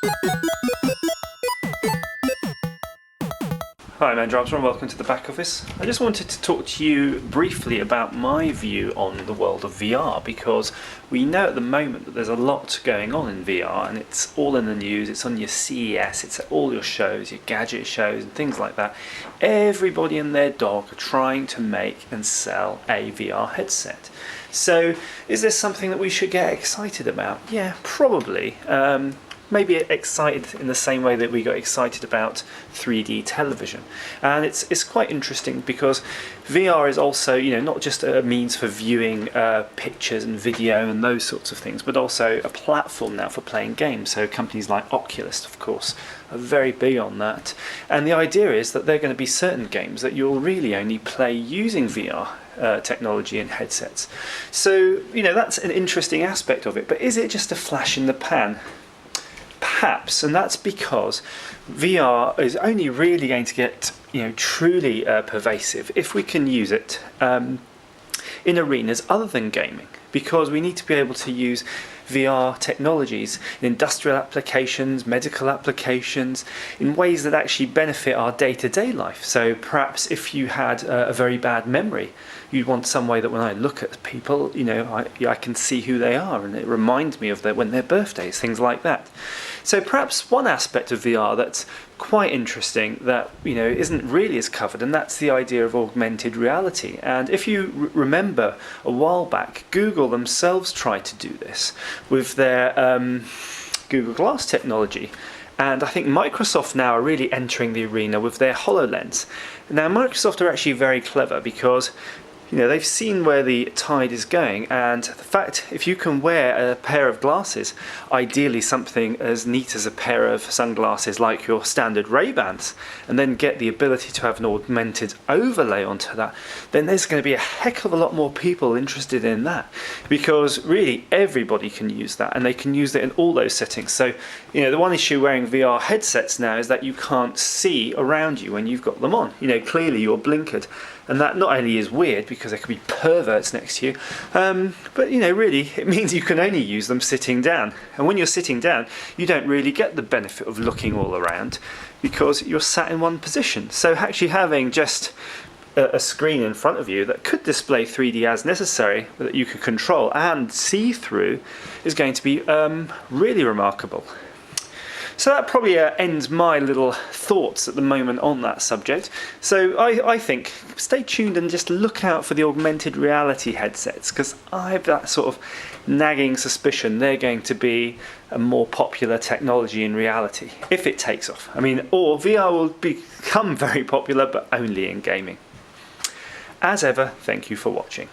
Hi, I'm Andrew Armstrong, welcome to the back office. I just wanted to talk to you briefly about my view on the world of VR, because we know at the moment that there's a lot going on in VR and it's all in the news, it's on your CES, it's at all your shows, your gadget shows and things like that. Everybody and their dog are trying to make and sell a VR headset. So is this something that we should get excited about? Yeah, probably. Maybe excited in the same way that we got excited about 3D television. And it's quite interesting because VR is also, not just a means for viewing pictures and video and those sorts of things, but also a platform now for playing games. So companies like Oculus, of course, are very big on that. And the idea is that there are going to be certain games that you'll really only play using VR technology and headsets. So, that's an interesting aspect of it. But is it just a flash in the pan? Perhaps, and that's because VR is only really going to get truly pervasive if we can use it in arenas other than gaming, because we need to be able to use VR technologies in industrial applications, medical applications, in ways that actually benefit our day-to-day life. So perhaps if you had a very bad memory, you'd want some way that when I look at people, I can see who they are and it reminds me of when their birthdays, things like that. So perhaps one aspect of VR that's quite interesting that isn't really as covered, and that's the idea of augmented reality. And if you remember a while back, Google themselves tried to do this with their Google Glass technology. And I think Microsoft now are really entering the arena with their HoloLens. Now Microsoft are actually very clever because they've seen where the tide is going, and the fact if you can wear a pair of glasses, ideally something as neat as a pair of sunglasses like your standard Ray-Bans, and then get the ability to have an augmented overlay onto that, then there's going to be a heck of a lot more people interested in that, because really everybody can use that, and they can use it in all those settings. So the one issue wearing VR headsets now is that you can't see around you when you've got them on. Clearly you're blinkered. And that not only is weird because there could be perverts next to you, but really it means you can only use them sitting down. And when you're sitting down, you don't really get the benefit of looking all around because you're sat in one position. So actually having just a screen in front of you that could display 3D as necessary, but that you can control and see through, is going to be really remarkable. So that probably ends my little thoughts at the moment on that subject. So I think stay tuned and just look out for the augmented reality headsets, because I have that sort of nagging suspicion they're going to be a more popular technology in reality, if it takes off. Or VR will become very popular, but only in gaming. As ever, thank you for watching.